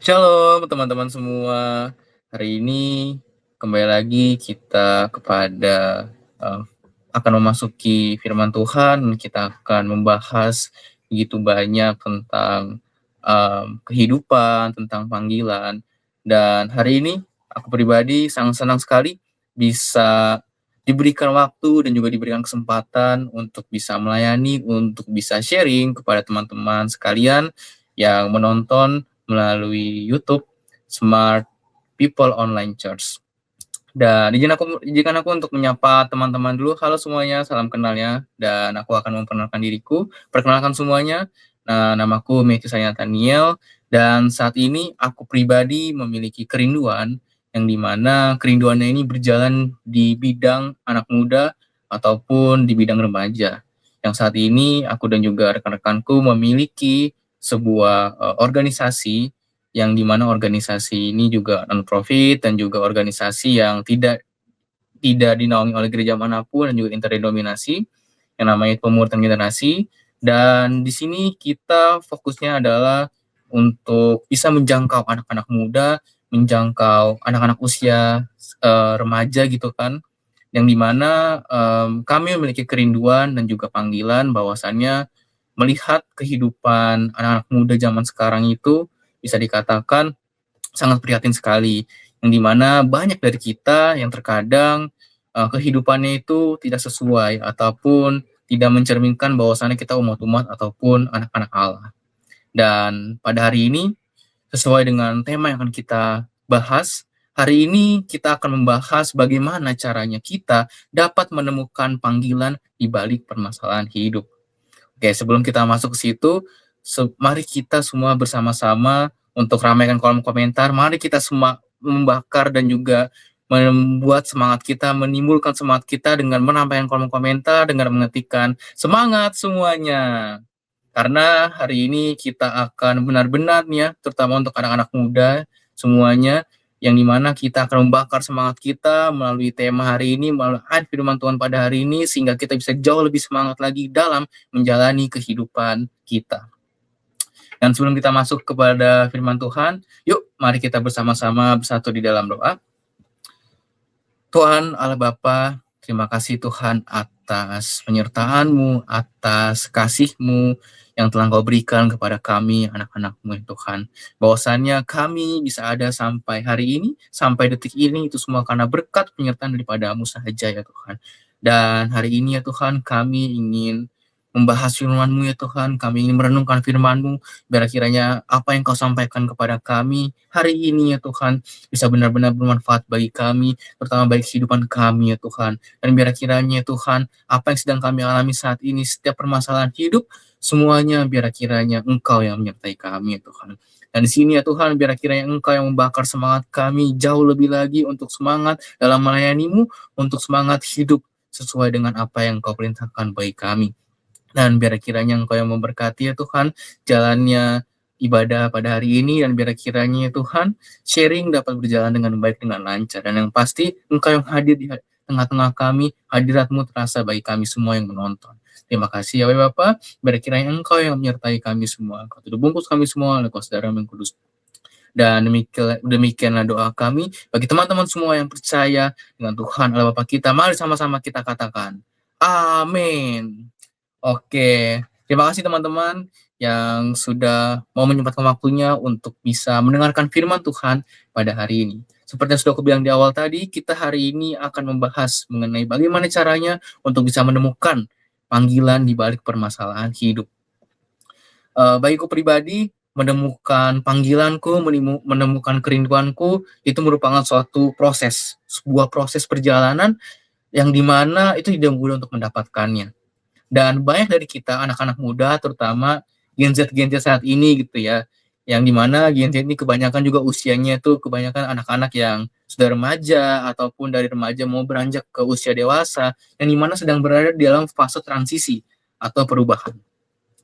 Shalom teman-teman semua. Hari ini kembali lagi kita kepada akan memasuki firman Tuhan. Kita akan membahas begitu banyak tentang kehidupan, tentang panggilan. Dan hari ini aku pribadi sangat senang sekali bisa diberikan waktu dan juga diberikan kesempatan untuk bisa melayani, untuk bisa sharing kepada teman-teman sekalian yang menonton melalui YouTube Smart People Online Church. Dan izinkan aku untuk menyapa teman-teman dulu. Halo semuanya, salam kenalnya. Dan aku akan memperkenalkan diriku. Perkenalkan semuanya. Nah, namaku Matthew Nathaniel. Dan saat ini aku pribadi memiliki kerinduan yang dimana kerinduannya ini berjalan di bidang anak muda ataupun di bidang remaja. Yang saat ini aku dan juga rekan-rekanku memiliki sebuah organisasi yang dimana organisasi ini juga non-profit dan juga organisasi yang tidak dinaungi oleh gereja manapun dan juga interdenominasi yang namanya Pemuritan Generasi. Dan di sini kita fokusnya adalah untuk bisa menjangkau anak-anak muda, menjangkau anak-anak usia remaja gitu kan, yang dimana kami memiliki kerinduan dan juga panggilan bahwasannya melihat kehidupan anak-anak muda zaman sekarang itu bisa dikatakan sangat prihatin sekali, yang dimana banyak dari kita yang terkadang kehidupannya itu tidak sesuai ataupun tidak mencerminkan bahwasannya kita umat-umat ataupun anak-anak Allah. Dan pada hari ini, sesuai dengan tema yang akan kita bahas, hari ini kita akan membahas bagaimana caranya kita dapat menemukan panggilan di balik permasalahan hidup. Oke, sebelum kita masuk ke situ, mari kita semua bersama-sama untuk ramaikan kolom komentar. Mari kita semua membakar dan juga membuat semangat kita, menimbulkan semangat kita dengan menampilkan kolom komentar, dengan mengetikkan semangat semuanya. Karena hari ini kita akan benar-benar nih ya, terutama untuk anak-anak muda semuanya, yang dimana kita akan membakar semangat kita melalui tema hari ini, melalui firman Tuhan pada hari ini, sehingga kita bisa jauh lebih semangat lagi dalam menjalani kehidupan kita. Dan sebelum kita masuk kepada firman Tuhan, yuk mari kita bersama-sama bersatu di dalam doa. Tuhan Allah Bapa, terima kasih Tuhan atas penyertaan-Mu, atas kasih-Mu yang telah Kau berikan kepada kami, anak-anak-Mu ya Tuhan. Bahwasannya kami bisa ada sampai hari ini, sampai detik ini, itu semua karena berkat penyertaan daripada-Mu saja ya Tuhan. Dan hari ini ya Tuhan, kami ingin membahas firman-Mu ya Tuhan, kami ingin merenungkan firman-Mu, biar kiranya apa yang Kau sampaikan kepada kami hari ini ya Tuhan, bisa benar-benar bermanfaat bagi kami, terutama bagi kehidupan kami ya Tuhan. Dan biar kiranya Tuhan, apa yang sedang kami alami saat ini, setiap permasalahan hidup, semuanya biar kiranya Engkau yang menyertai kami ya Tuhan. Dan di sini ya Tuhan, biar kiranya Engkau yang membakar semangat kami jauh lebih lagi untuk semangat dalam melayani-Mu, untuk semangat hidup sesuai dengan apa yang Kau perintahkan bagi kami. Dan biar kiranya Engkau yang memberkati ya Tuhan, jalannya ibadah pada hari ini, dan biar kiranya ya Tuhan, sharing dapat berjalan dengan baik, dengan lancar. Dan yang pasti, Engkau yang hadir di tengah-tengah kami, hadirat-Mu terasa bagi kami semua yang menonton. Terima kasih ya Bapa, biar kiranya Engkau yang menyertai kami semua. Engkau tutup bungkus kami semua oleh Kuasa Darah yang kudus. Dan demikianlah doa kami bagi teman-teman semua yang percaya dengan Tuhan Allah Bapa kita. Mari sama-sama kita katakan, amin. Oke, terima kasih teman-teman yang sudah mau menyempatkan waktunya untuk bisa mendengarkan firman Tuhan pada hari ini. Seperti yang sudah aku bilang di awal tadi, kita hari ini akan membahas mengenai bagaimana caranya untuk bisa menemukan panggilan di balik permasalahan hidup. Bagiku pribadi, menemukan panggilanku, menemukan kerinduanku, itu merupakan suatu proses, sebuah proses perjalanan yang dimana itu tidak mudah untuk mendapatkannya. Dan banyak dari kita, anak-anak muda, terutama Gen Z saat ini gitu ya, yang dimana Gen Z ini kebanyakan juga usianya itu kebanyakan anak-anak yang sudah remaja, ataupun dari remaja mau beranjak ke usia dewasa, yang dimana sedang berada di dalam fase transisi atau perubahan.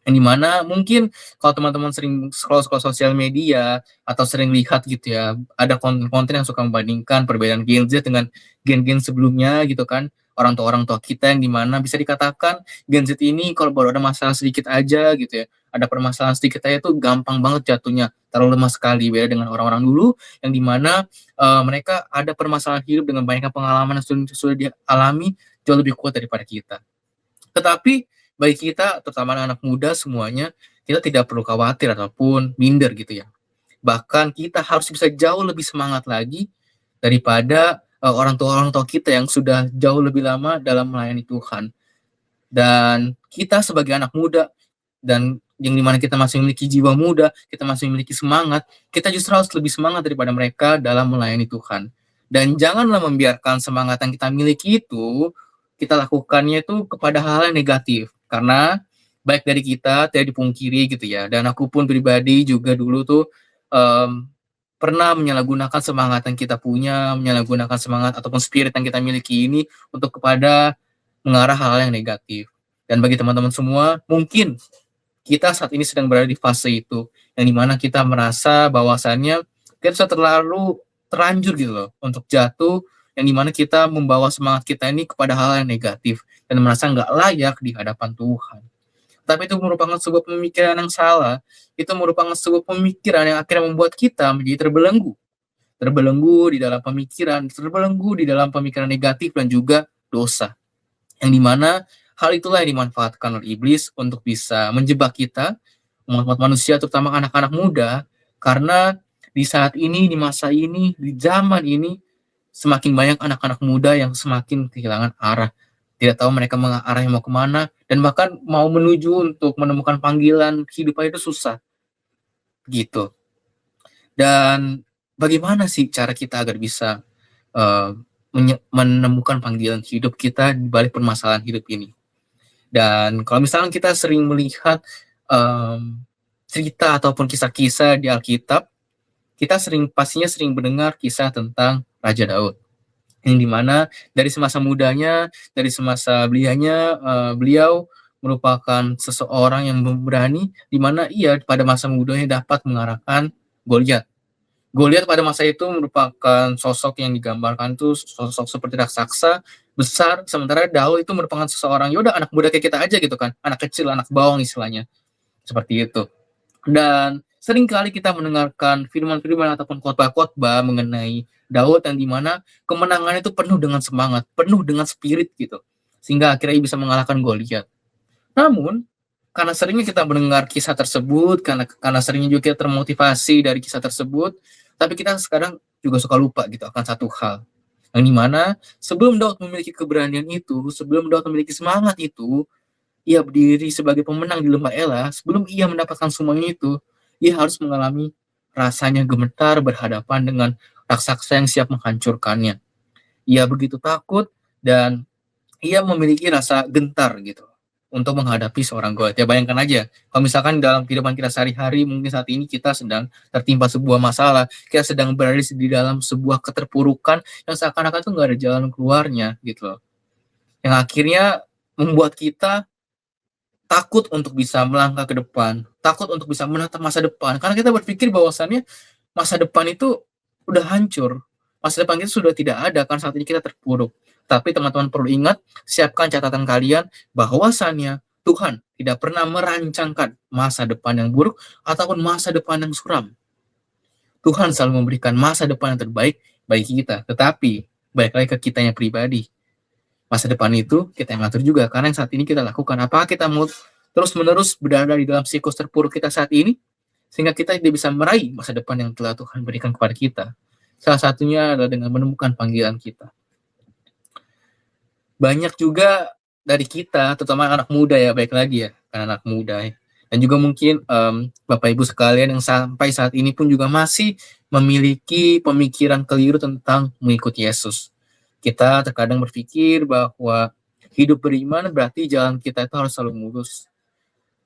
Yang dimana mungkin kalau teman-teman sering scroll sosial media, atau sering lihat gitu ya, ada konten-konten yang suka membandingkan perbedaan Gen Z dengan gen-gen sebelumnya gitu kan. orang tua kita yang dimana bisa dikatakan Gen Z ini kalau baru ada masalah sedikit aja gitu ya, ada permasalahan sedikit aja tuh gampang banget jatuhnya, terlalu lemah sekali. Beda dengan orang-orang dulu yang dimana mereka ada permasalahan hidup dengan banyaknya pengalaman yang sudah dialami jauh lebih kuat daripada kita. Tetapi bagi kita, terutama anak muda semuanya, kita tidak perlu khawatir ataupun minder gitu ya. Bahkan kita harus bisa jauh lebih semangat lagi daripada orang tua kita yang sudah jauh lebih lama dalam melayani Tuhan. Dan kita sebagai anak muda dan yang dimana kita masih memiliki jiwa muda, kita masih memiliki semangat, kita justru harus lebih semangat daripada mereka dalam melayani Tuhan. Dan janganlah membiarkan semangat yang kita miliki itu, kita lakukannya itu kepada hal yang negatif. Karena baik dari kita tidak dipungkiri gitu ya. Dan aku pun pribadi juga dulu tuh um, pernah menyalahgunakan semangat yang kita punya, menyalahgunakan semangat ataupun spirit yang kita miliki ini untuk kepada mengarah hal-hal yang negatif. Dan bagi teman-teman semua, mungkin kita saat ini sedang berada di fase itu, yang dimana kita merasa bahwasannya kita sudah terlalu terlanjur gitu loh, untuk jatuh, yang dimana kita membawa semangat kita ini kepada hal yang negatif, dan merasa nggak layak di hadapan Tuhan. Tapi itu merupakan sebuah pemikiran yang salah, itu merupakan sebuah pemikiran yang akhirnya membuat kita menjadi terbelenggu di dalam pemikiran, terbelenggu di dalam pemikiran negatif dan juga dosa. Yang dimana hal itulah yang dimanfaatkan oleh iblis untuk bisa menjebak kita, umat manusia, terutama anak-anak muda, karena di saat ini, di masa ini, di zaman ini, semakin banyak anak-anak muda yang semakin kehilangan arah. Tidak tahu mereka arahnya mau kemana, dan bahkan mau menuju untuk menemukan panggilan hidup itu susah. Gitu. Dan bagaimana sih cara kita agar bisa uh, menemukan panggilan hidup kita di balik permasalahan hidup ini? Dan kalau misalnya kita sering melihat cerita ataupun kisah-kisah di Alkitab, kita pastinya sering mendengar kisah tentang Raja Daud, yang dimana dari semasa mudanya, dari semasa beliau merupakan seseorang yang berani, dimana ia pada masa mudanya dapat mengalahkan Goliat. Goliat pada masa itu merupakan sosok yang digambarkan tuh sosok seperti raksasa besar, sementara Daud itu merupakan seseorang yaudah anak muda kayak kita aja gitu kan, anak kecil, anak bawang istilahnya, seperti itu. Dan seringkali kita mendengarkan firman-firman ataupun khotbah-khotbah mengenai Daud yang dimana kemenangan itu penuh dengan semangat, penuh dengan spirit gitu, sehingga akhirnya bisa mengalahkan Goliat. Namun karena seringnya kita mendengar kisah tersebut, karena seringnya juga kita termotivasi dari kisah tersebut, tapi kita sekarang juga suka lupa gitu akan satu hal, yang dimana sebelum Daud memiliki keberanian itu, sebelum Daud memiliki semangat itu, ia berdiri sebagai pemenang di lembah Ela. Sebelum ia mendapatkan semuanya itu, ia harus mengalami rasanya gemetar berhadapan dengan raksasa yang siap menghancurkannya. Ia begitu takut dan ia memiliki rasa gentar gitu untuk menghadapi seorang Goliat. Ya bayangkan aja, kalau misalkan dalam kehidupan kita sehari-hari, mungkin saat ini kita sedang tertimpa sebuah masalah, kita sedang berada di dalam sebuah keterpurukan yang seakan-akan tuh nggak ada jalan keluarnya gitu loh. Yang akhirnya membuat kita takut untuk bisa melangkah ke depan, takut untuk bisa menatap masa depan, karena kita berpikir bahwasannya masa depan itu udah hancur, masa depan kita sudah tidak ada, kan saat ini kita terpuruk. Tapi teman-teman perlu ingat, siapkan catatan kalian bahwasannya Tuhan tidak pernah merancangkan masa depan yang buruk ataupun masa depan yang suram. Tuhan selalu memberikan masa depan yang terbaik bagi kita. Tetapi, balik lagi ke kitanya pribadi. Masa depan itu kita yang atur juga. Karena yang saat ini kita lakukan, apakah kita mau terus-menerus berada di dalam siklus terpuruk kita saat ini, sehingga kita tidak bisa meraih masa depan yang telah Tuhan berikan kepada kita. Salah satunya adalah dengan menemukan panggilan kita. Banyak juga dari kita, terutama anak muda ya, baik lagi ya, kan anak muda ya. Dan juga mungkin Bapak Ibu sekalian yang sampai saat ini pun juga masih memiliki pemikiran keliru tentang mengikuti Yesus. Kita terkadang berpikir bahwa hidup beriman berarti jalan kita itu harus selalu mulus.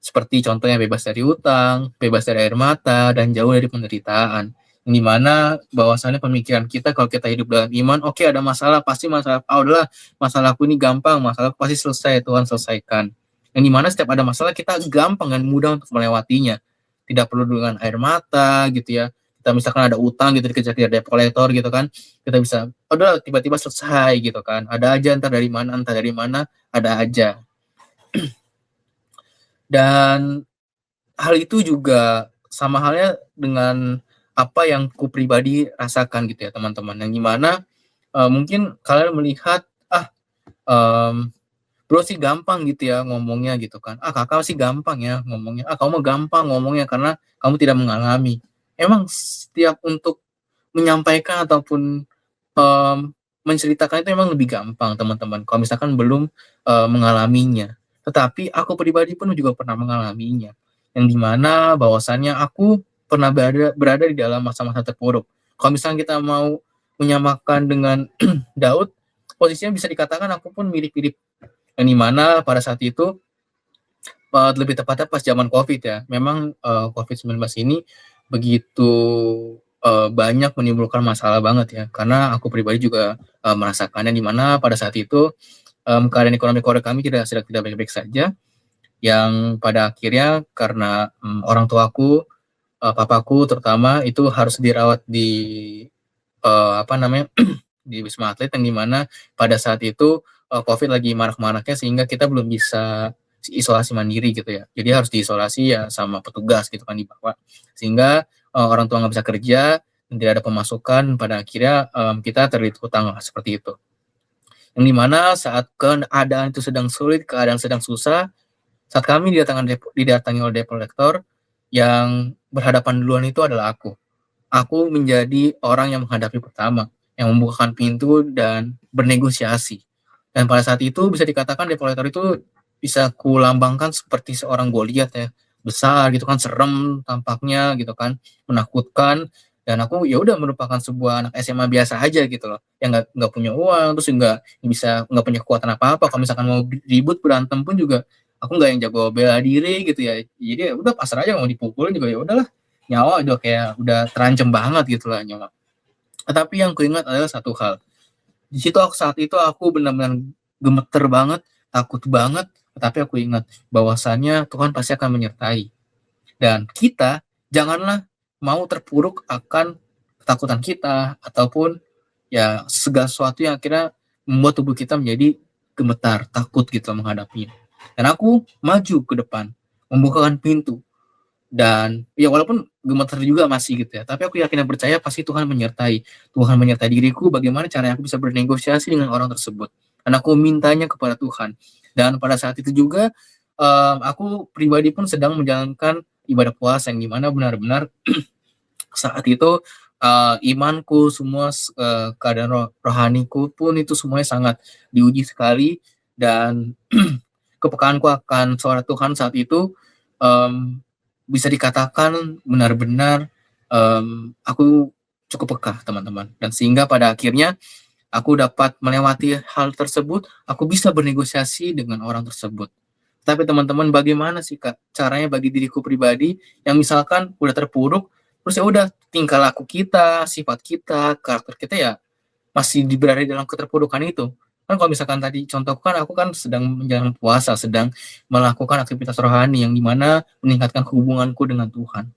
Seperti contohnya bebas dari utang, bebas dari air mata, dan jauh dari penderitaan. Yang dimana bahwasannya pemikiran kita kalau kita hidup dalam iman, oke, ada masalah, pasti masalah, udahlah, masalahku ini gampang, masalahku pasti selesai, Tuhan selesaikan. Yang dimana setiap ada masalah kita gampang dan mudah untuk melewatinya. Tidak perlu dengan air mata gitu ya, kita misalkan ada utang gitu dikejar-kejar debt collector gitu kan, kita bisa, udah tiba-tiba selesai gitu kan, ada aja entah dari mana, ada aja. Dan hal itu juga sama halnya dengan apa yang ku pribadi rasakan gitu ya teman-teman, yang gimana mungkin kalian melihat, mmm, "Bro sih gampang gitu ya ngomongnya," gitu kan, "Ah Kakak sih gampang ya ngomongnya, ah kamu mah gampang ngomongnya karena kamu tidak mengalami." Emang setiap untuk menyampaikan ataupun, mmm, menceritakan itu emang lebih gampang teman-teman kalau misalkan belum, mengalaminya. Tetapi aku pribadi pun juga pernah mengalaminya, yang di mana bahwasannya aku pernah berada berada di dalam masa-masa terpuruk. Kalau misalnya kita mau menyamakan dengan Daud, posisinya bisa dikatakan aku pun mirip-mirip, yang di mana pada saat itu, lebih tepatnya pas zaman Covid ya, memang, Covid-19 ini begitu, banyak menimbulkan masalah banget ya, karena aku pribadi juga, merasakannya di mana pada saat itu, keadaan ekonomi keluarga kami sedang tidak baik-baik saja, yang pada akhirnya karena, orang tuaku, papaku terutama itu harus dirawat di, apa namanya, di Wisma Atlet yang di mana pada saat itu, Covid lagi marak-maraknya sehingga kita belum bisa isolasi mandiri gitu ya. Jadi harus diisolasi ya sama petugas gitu kan di bawah. Sehingga, orang tua nggak bisa kerja dan tidak ada pemasukan, pada akhirnya, kita terlilit hutang lah seperti itu. Yang di mana saat keadaan itu sedang sulit, keadaan sedang susah, saat kami didatangi oleh debt collector, yang berhadapan duluan itu adalah aku. Aku menjadi orang yang menghadapi pertama, yang membukakan pintu dan bernegosiasi. Dan pada saat itu bisa dikatakan debt collector itu bisa kulambangkan seperti seorang Goliat ya, besar gitu kan, serem tampaknya gitu kan, menakutkan, dan aku ya udah merupakan sebuah anak SMA biasa aja gitu loh, yang nggak punya uang, terus nggak punya kekuatan apa-apa, kalau misalkan mau ribut berantem pun juga aku nggak yang jago bela diri gitu ya. Jadi ya udah pasrah aja, mau dipukulin juga ya udahlah, nyawa udah kayak udah terancam banget gitu lah nyawa. Tetapi yang kuingat adalah satu hal, di situ saat itu aku benar-benar gemeter banget, takut banget, tetapi aku ingat bahwasannya Tuhan pasti akan menyertai. Dan kita janganlah mau terpuruk akan ketakutan kita ataupun ya segala sesuatu yang akhirnya membuat tubuh kita menjadi gemetar, takut gitu menghadapinya. Dan aku maju ke depan, membukakan pintu, dan ya walaupun gemeter juga masih gitu ya, tapi aku yakin dan percaya pasti Tuhan menyertai. Tuhan menyertai diriku, bagaimana caranya aku bisa bernegosiasi dengan orang tersebut. Dan aku mintanya kepada Tuhan. Dan pada saat itu juga, aku pribadi pun sedang menjalankan ibadah puasa yang dimana benar-benar saat itu, imanku semua, keadaan rohaniku pun itu semuanya sangat diuji sekali, dan kepekaanku akan suara Tuhan saat itu, mmm, bisa dikatakan benar-benar, aku cukup peka teman-teman, dan sehingga pada akhirnya aku dapat melewati hal tersebut, aku bisa bernegosiasi dengan orang tersebut. Tapi teman-teman, bagaimana sih Kak, caranya bagi diriku pribadi yang misalkan udah terpuruk, terus ya udah tingkah laku kita, sifat kita, karakter kita ya masih berada dalam keterpurukan itu. Kan kalau misalkan tadi contohku kan aku kan sedang menjalankan puasa, sedang melakukan aktivitas rohani yang dimana meningkatkan hubunganku dengan Tuhan.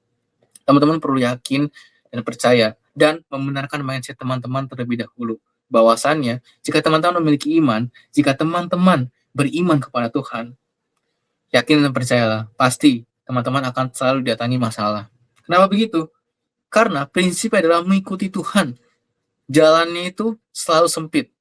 Teman-teman perlu yakin dan percaya dan membenarkan mindset teman-teman terlebih dahulu. Bahwasannya jika teman-teman memiliki iman, jika teman-teman beriman kepada Tuhan, yakin dan percayalah, pasti teman-teman akan selalu didatangi masalah. Kenapa begitu? Karena prinsipnya adalah mengikuti Tuhan. Jalannya itu selalu sempit.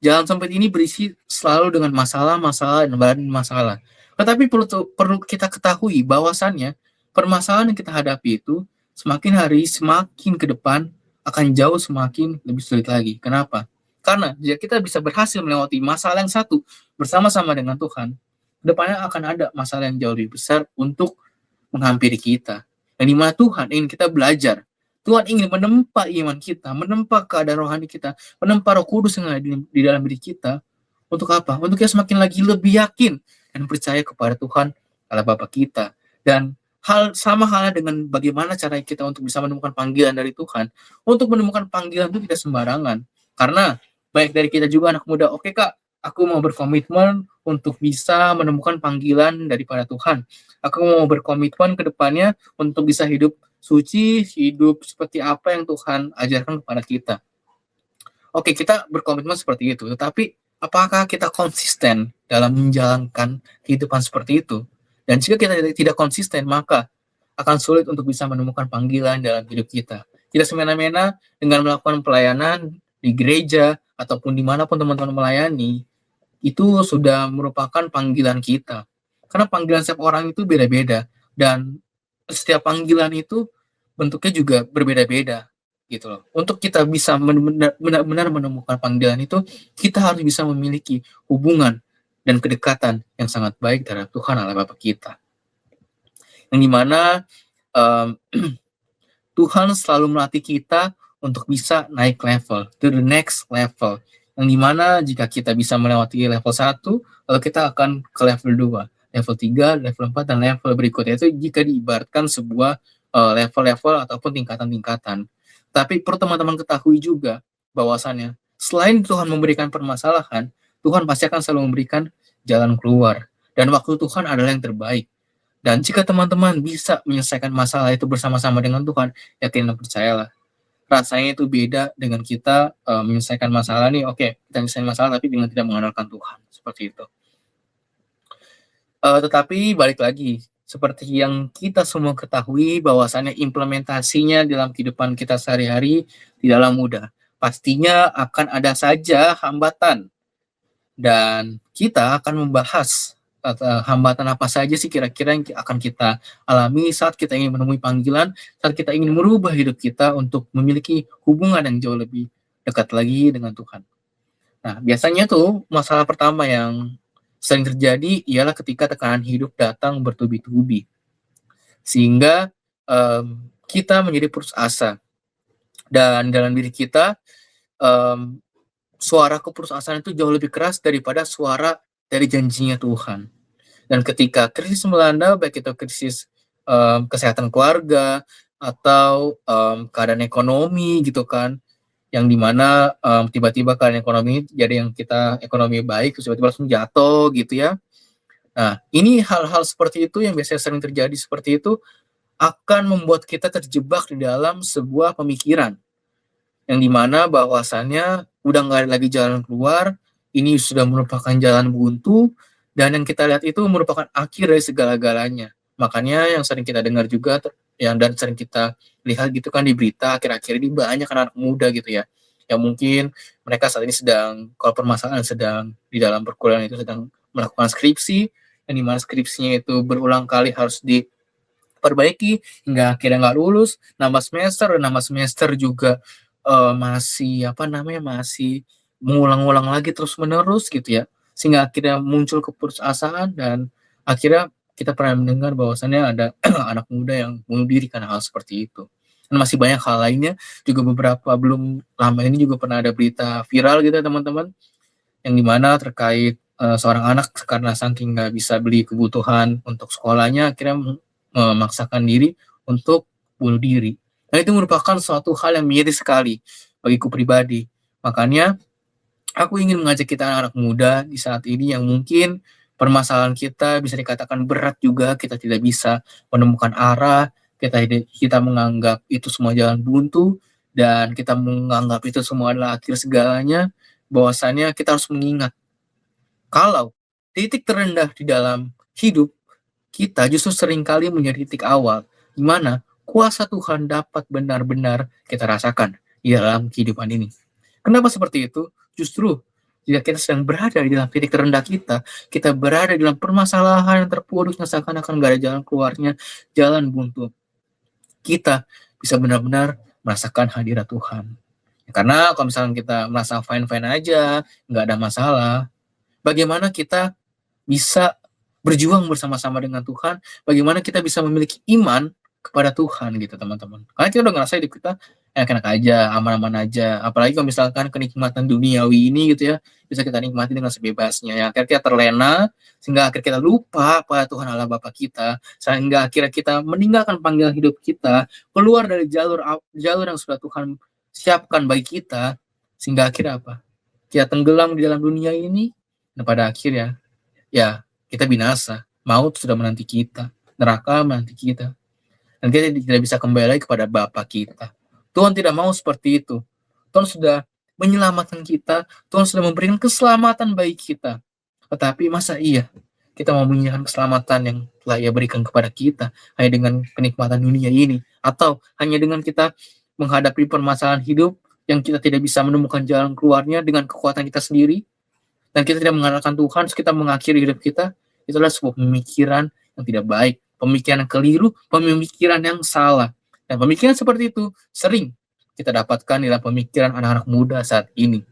Jalan sempit ini berisi selalu dengan masalah-masalah dan masalah. Tetapi perlu kita ketahui bahwasannya permasalahan yang kita hadapi itu semakin hari semakin ke depan akan jauh semakin lebih sulit lagi. Kenapa? Karena jika kita bisa berhasil melewati masalah yang satu bersama-sama dengan Tuhan, depannya akan ada masalah yang jauh lebih besar untuk menghampiri kita. Dan di mana Tuhan ingin kita belajar. Tuhan ingin menempa iman kita, menempa keadaan rohani kita, menempa Roh Kudus yang ada di dalam diri kita. Untuk apa? Untuk kita semakin lagi lebih yakin dan percaya kepada Tuhan Allah Bapa kita. Dan sama halnya dengan bagaimana cara kita untuk bisa menemukan panggilan dari Tuhan. Untuk menemukan panggilan itu tidak sembarangan. Karena baik dari kita juga anak muda, oke Kak, aku mau berkomitmen untuk bisa menemukan panggilan daripada Tuhan. Aku mau berkomitmen ke depannya untuk bisa hidup suci, hidup seperti apa yang Tuhan ajarkan kepada kita. Oke, kita berkomitmen seperti itu, tetapi apakah kita konsisten dalam menjalankan kehidupan seperti itu? Dan jika kita tidak konsisten, maka akan sulit untuk bisa menemukan panggilan dalam hidup kita. Tidak semena-mena dengan melakukan pelayanan di gereja ataupun dimanapun teman-teman melayani, itu sudah merupakan panggilan kita. Karena panggilan setiap orang itu beda-beda, dan setiap panggilan itu bentuknya juga berbeda-beda gitu loh. Untuk kita bisa benar-benar menemukan panggilan itu, kita harus bisa memiliki hubungan dan kedekatan yang sangat baik terhadap Tuhan Allah Bapa kita. Yang dimana Tuhan selalu melatih kita untuk bisa naik level, to the next level. Yang dimana jika kita bisa melewati level 1, lalu kita akan ke level 2, level 3, level 4, dan level berikutnya. Itu jika diibaratkan sebuah level-level ataupun tingkatan-tingkatan. Tapi perlu teman-teman ketahui juga bahwasannya selain Tuhan memberikan permasalahan, Tuhan pasti akan selalu memberikan jalan keluar. Dan waktu Tuhan adalah yang terbaik. Dan jika teman-teman bisa menyelesaikan masalah itu bersama-sama dengan Tuhan, yakin dan percayalah, rasanya itu beda dengan kita menyelesaikan masalah nih, oke, kita menyelesaikan masalah tapi dengan tidak mengandalkan Tuhan, seperti itu. Tetapi balik lagi, seperti yang kita semua ketahui bahwasannya implementasinya dalam kehidupan kita sehari-hari tidaklah mudah. Pastinya akan ada saja hambatan, dan kita akan membahas hambatan apa saja sih kira-kira yang akan kita alami saat kita ingin menemui panggilan, saat kita ingin merubah hidup kita untuk memiliki hubungan yang jauh lebih dekat lagi dengan Tuhan. Nah, biasanya tuh masalah pertama yang sering terjadi ialah ketika tekanan hidup datang bertubi-tubi, sehingga kita menjadi putus asa, dan dalam diri kita suara keputusasaan itu jauh lebih keras daripada suara dari janjinya Tuhan. Dan ketika krisis melanda, baik itu krisis kesehatan keluarga atau keadaan ekonomi gitu kan, yang dimana tiba-tiba keadaan ekonomi jadi yang kita ekonomi baik terus tiba-tiba langsung jatuh gitu ya. Nah, ini hal-hal seperti itu yang biasanya sering terjadi seperti itu akan membuat kita terjebak di dalam sebuah pemikiran yang dimana bahwasannya udah nggak ada lagi jalan keluar, ini sudah merupakan jalan buntu, dan yang kita lihat itu merupakan akhir dari segala-galanya. Makanya yang sering kita dengar juga, yang dan sering kita lihat gitu kan di berita akhir-akhir ini banyak anak muda gitu ya, yang mungkin mereka saat ini sedang, kalau permasalahan sedang di dalam perkuliahan itu sedang melakukan skripsi, yang dimana skripsinya itu berulang kali harus diperbaiki hingga akhirnya nggak lulus, nambah semester juga masih masih mengulang-ulang lagi terus-menerus gitu ya, sehingga akhirnya muncul keputusasaan dan akhirnya kita pernah mendengar bahwasannya ada anak muda yang bunuh diri karena hal seperti itu. Dan masih banyak hal lainnya, juga beberapa belum lama ini juga pernah ada berita viral gitu ya teman-teman, yang dimana terkait seorang anak karena saking nggak bisa beli kebutuhan untuk sekolahnya akhirnya memaksakan diri untuk bunuh diri. Nah, itu merupakan suatu hal yang miris sekali bagiku pribadi. Makanya aku ingin mengajak kita anak-anak muda di saat ini yang mungkin permasalahan kita bisa dikatakan berat juga, kita tidak bisa menemukan arah, kita menganggap itu semua jalan buntu, dan kita menganggap itu semua adalah akhir segalanya, bahwasannya kita harus mengingat kalau titik terendah di dalam hidup kita justru seringkali menjadi titik awal di mana kuasa Tuhan dapat benar-benar kita rasakan di dalam kehidupan ini. Kenapa seperti itu? Justru jika kita sedang berada di dalam titik terendah kita berada di dalam permasalahan yang terpuruk yang seakan-akan gak ada jalan keluarnya, jalan buntu, kita bisa benar-benar merasakan hadirat Tuhan. Karena kalau misalnya kita merasa fine-fine aja, nggak ada masalah, bagaimana kita bisa berjuang bersama-sama dengan Tuhan, bagaimana kita bisa memiliki iman kepada Tuhan gitu teman-teman. Karena kita udah ngerasa hidup kita enak-enak aja, aman-aman aja. Apalagi kalau misalkan kenikmatan duniawi ini gitu ya, bisa kita nikmati dengan sebebasnya. Ya, akhirnya kita terlena, sehingga akhirnya kita lupa pada Tuhan Allah Bapa kita, sehingga akhirnya kita meninggalkan panggilan hidup kita, keluar dari jalur yang sudah Tuhan siapkan bagi kita, sehingga akhirnya apa? Kita tenggelam di dalam dunia ini, dan pada akhirnya ya kita binasa, maut sudah menanti kita, neraka menanti kita. dan kita tidak bisa kembali lagi kepada Bapa kita. Tuhan tidak mau seperti itu. Tuhan sudah menyelamatkan kita, Tuhan sudah memberikan keselamatan bagi kita. Tetapi masa iya kita mau menyerahkan keselamatan yang telah Ia berikan kepada kita hanya dengan kenikmatan dunia ini, atau hanya dengan kita menghadapi permasalahan hidup yang kita tidak bisa menemukan jalan keluarnya dengan kekuatan kita sendiri, dan kita tidak mengandalkan Tuhan, terus kita mengakhiri hidup kita. Itu adalah sebuah pemikiran yang tidak baik, pemikiran yang keliru, pemikiran yang salah. Dan pemikiran seperti itu sering kita dapatkan dalam pemikiran anak-anak muda saat ini.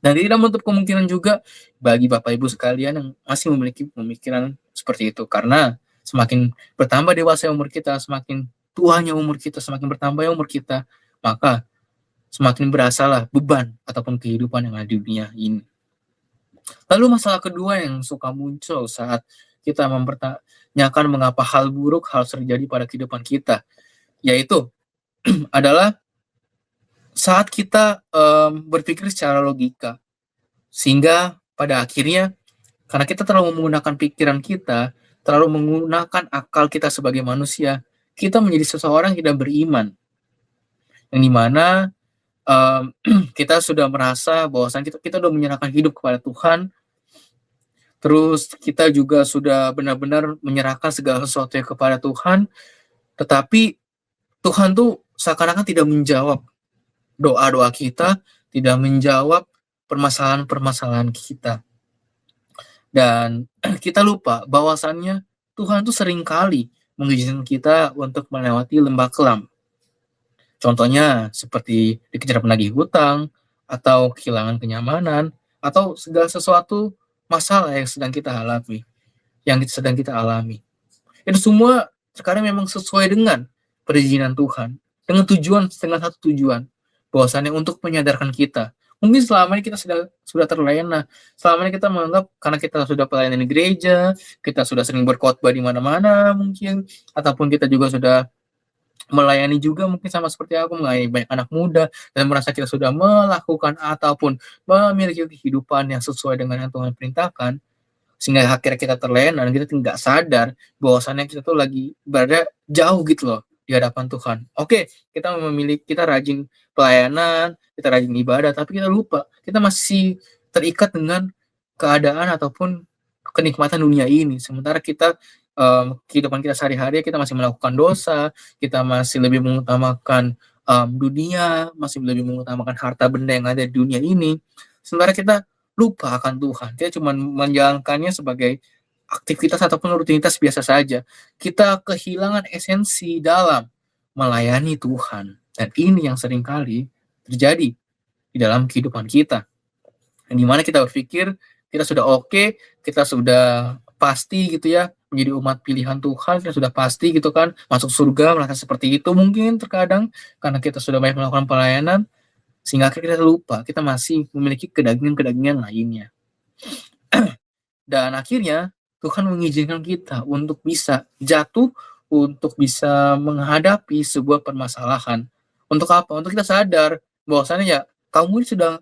Dan tidak menutup kemungkinan juga bagi Bapak Ibu sekalian yang masih memiliki pemikiran seperti itu. Karena semakin bertambah dewasa umur kita, semakin tuanya umur kita, semakin bertambah umur kita, maka semakin berasalah beban ataupun kehidupan yang ada di dunia ini. Lalu masalah kedua yang suka muncul saat kita mempertanyakan mengapa hal buruk harus terjadi pada kehidupan kita, yaitu adalah saat kita berpikir secara logika, sehingga pada akhirnya karena kita terlalu menggunakan pikiran kita, terlalu menggunakan akal kita sebagai manusia, kita menjadi seseorang yang tidak beriman, yang dimana kita sudah merasa bahwasannya kita sudah menyerahkan hidup kepada Tuhan, terus kita juga sudah benar-benar menyerahkan segala sesuatunya kepada Tuhan, tetapi Tuhan tuh seakan-akan tidak menjawab doa-doa kita, tidak menjawab permasalahan-permasalahan kita. Dan kita lupa bahwasannya Tuhan tuh seringkali mengizinkan kita untuk melewati lembah kelam. Contohnya seperti dikejar penagih hutang, atau kehilangan kenyamanan, atau segala sesuatu masalah yang sedang kita alami. Itu semua terkadang memang sesuai dengan perizinan Tuhan, dengan satu tujuan, bahwasannya untuk menyadarkan kita. Mungkin selama ini kita sudah terlena, selama ini kita menganggap karena kita sudah pelayanan di gereja, kita sudah sering berkhotbah di mana-mana mungkin, ataupun kita juga sudah melayani juga mungkin sama seperti aku, melayani banyak anak muda, dan merasa kita sudah melakukan ataupun memiliki kehidupan yang sesuai dengan yang Tuhan perintahkan, sehingga akhirnya kita terlena dan kita tidak sadar bahwasannya kita tuh lagi berada jauh gitu loh di hadapan Tuhan. Oke, kita rajin pelayanan, kita rajin ibadah, tapi kita lupa kita masih terikat dengan keadaan ataupun kenikmatan dunia ini. Sementara kita kehidupan kita sehari-hari kita masih melakukan dosa, kita masih lebih mengutamakan dunia, masih lebih mengutamakan harta benda yang ada di dunia ini. Sementara kita lupa akan Tuhan. Kita cuma menjalankannya sebagai aktivitas ataupun rutinitas biasa saja. Kita kehilangan esensi dalam melayani Tuhan. Dan ini yang seringkali terjadi di dalam kehidupan kita. Yang dimana kita berpikir kita sudah oke, kita sudah pasti gitu ya, menjadi umat pilihan Tuhan, kita sudah pasti gitu kan, masuk surga, merasa seperti itu mungkin terkadang, karena kita sudah banyak melakukan pelayanan, sehingga akhirnya kita lupa, kita masih memiliki kedagingan-kedagingan lainnya. Dan akhirnya, Tuhan mengizinkan kita untuk bisa jatuh, untuk bisa menghadapi sebuah permasalahan. Untuk apa? Untuk kita sadar, bahwasannya ya, kamu ini sudah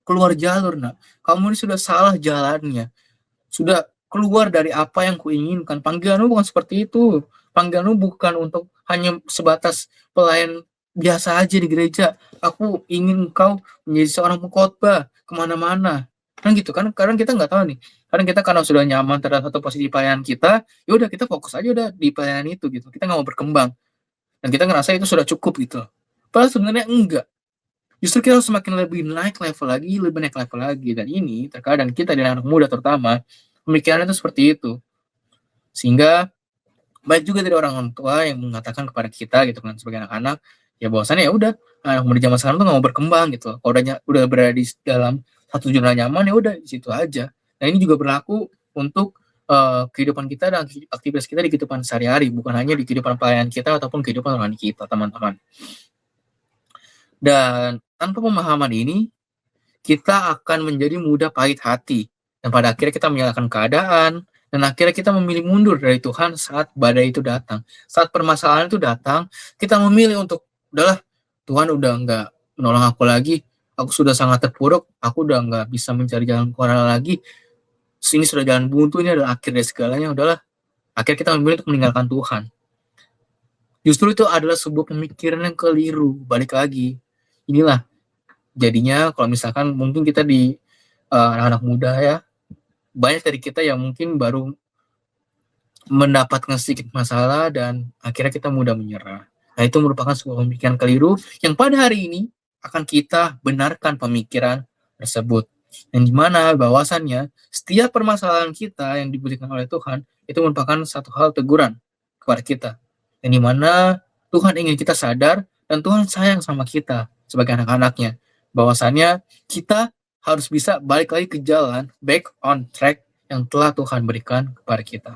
keluar jalur, nak. Kamu ini sudah salah jalannya. Sudah keluar dari apa yang kuinginkan. Panggilanmu bukan seperti itu. Panggilanmu bukan untuk hanya sebatas pelayan biasa aja di gereja. Aku ingin engkau menjadi seorang pengkhotbah kemana-mana. Kan gitu kan. Kadang kita nggak tahu nih. Kadang kita karena sudah nyaman terhadap satu posisi pelayanan kita, ya udah kita fokus aja udah di pelayanan itu gitu. Kita nggak mau berkembang. Dan kita ngerasa itu sudah cukup gitu. Padahal sebenarnya enggak. Justru kita harus semakin lebih naik level lagi. Dan ini terkadang kita dan anak muda terutama, pemikirannya itu seperti itu. Sehingga baik juga dari orang tua yang mengatakan kepada kita gitu kan sebagai anak-anak, ya bahwasannya ya udah anak muda zaman sekarang tuh nggak mau berkembang gitu. Kalau udah berada di dalam satu zona nyaman ya udah di situ aja. Nah ini juga berlaku untuk kehidupan kita dan aktivitas kita di kehidupan sehari-hari, bukan hanya di kehidupan pelayanan kita ataupun kehidupan rohani kita, teman-teman. Dan tanpa pemahaman ini, kita akan menjadi mudah pahit hati. Dan pada akhirnya kita menyalahkan keadaan, dan akhirnya kita memilih mundur dari Tuhan saat badai itu datang. Saat permasalahan itu datang, kita memilih untuk, udahlah, Tuhan udah nggak menolong aku lagi, aku sudah sangat terpuruk, aku udah nggak bisa mencari jalan keluar lagi, sini sudah jalan buntu, ini adalah akhir dari segalanya, udahlah. Akhirnya kita memilih untuk meninggalkan Tuhan. Justru itu adalah sebuah pemikiran yang keliru. Balik lagi, inilah jadinya kalau misalkan mungkin kita di anak-anak muda ya, banyak dari kita yang mungkin baru mendapatkan sedikit masalah dan akhirnya kita mudah menyerah. Nah, itu merupakan sebuah pemikiran keliru yang pada hari ini akan kita benarkan pemikiran tersebut. Yang dimana bahwasannya setiap permasalahan kita yang diberikan oleh Tuhan itu merupakan satu hal teguran kepada kita. Yang dimana Tuhan ingin kita sadar dan Tuhan sayang sama kita sebagai anak-anaknya. Bahwasannya kita harus bisa balik lagi ke jalan, back on track yang telah Tuhan berikan kepada kita.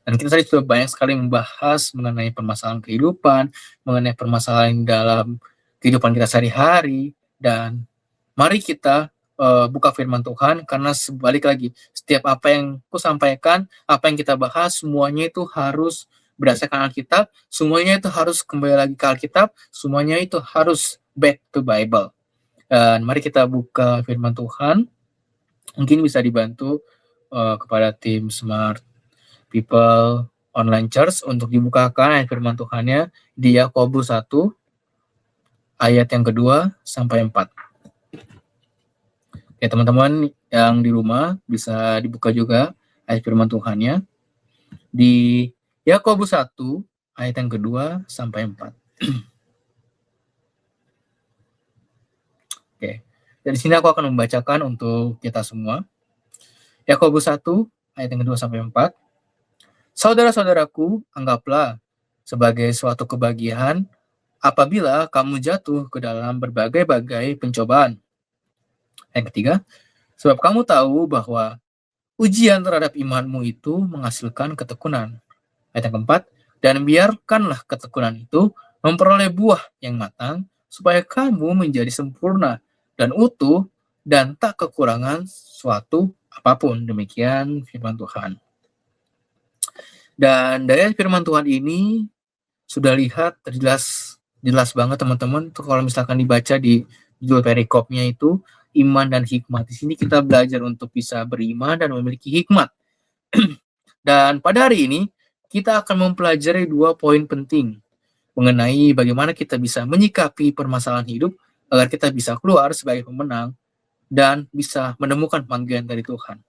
Dan kita tadi sudah banyak sekali membahas mengenai permasalahan kehidupan, mengenai permasalahan dalam kehidupan kita sehari-hari, dan mari kita buka firman Tuhan, karena sebalik lagi, setiap apa yang aku sampaikan, apa yang kita bahas, semuanya itu harus berdasarkan Alkitab, semuanya itu harus kembali lagi ke Alkitab, semuanya itu harus back to Bible. Dan mari kita buka firman Tuhan, mungkin bisa dibantu kepada tim Smart People Online Church untuk dibukakan ayat firman Tuhannya di Yakobus 1 ayat yang kedua sampai 4. Oke, teman-teman yang di rumah bisa dibuka juga ayat firman Tuhannya di Yakobus 1 ayat yang kedua sampai 4. Oke. Dari sini aku akan membacakan untuk kita semua. Yakobus 1 ayat yang kedua sampai 4. Saudara-saudaraku, anggaplah sebagai suatu kebahagiaan apabila kamu jatuh ke dalam berbagai-bagai pencobaan. Yang ketiga, sebab kamu tahu bahwa ujian terhadap imanmu itu menghasilkan ketekunan. Ayat yang keempat, dan biarkanlah ketekunan itu memperoleh buah yang matang, supaya kamu menjadi sempurna dan utuh dan tak kekurangan suatu apapun. Demikian firman Tuhan. Dan dari firman Tuhan ini sudah lihat jelas banget teman-teman. Kalau misalkan dibaca di judul perikopnya itu iman dan hikmat. Di sini kita belajar untuk bisa beriman dan memiliki hikmat. Dan pada hari ini kita akan mempelajari 2 poin penting mengenai bagaimana kita bisa menyikapi permasalahan hidup agar kita bisa keluar sebagai pemenang dan bisa menemukan panggilan dari Tuhan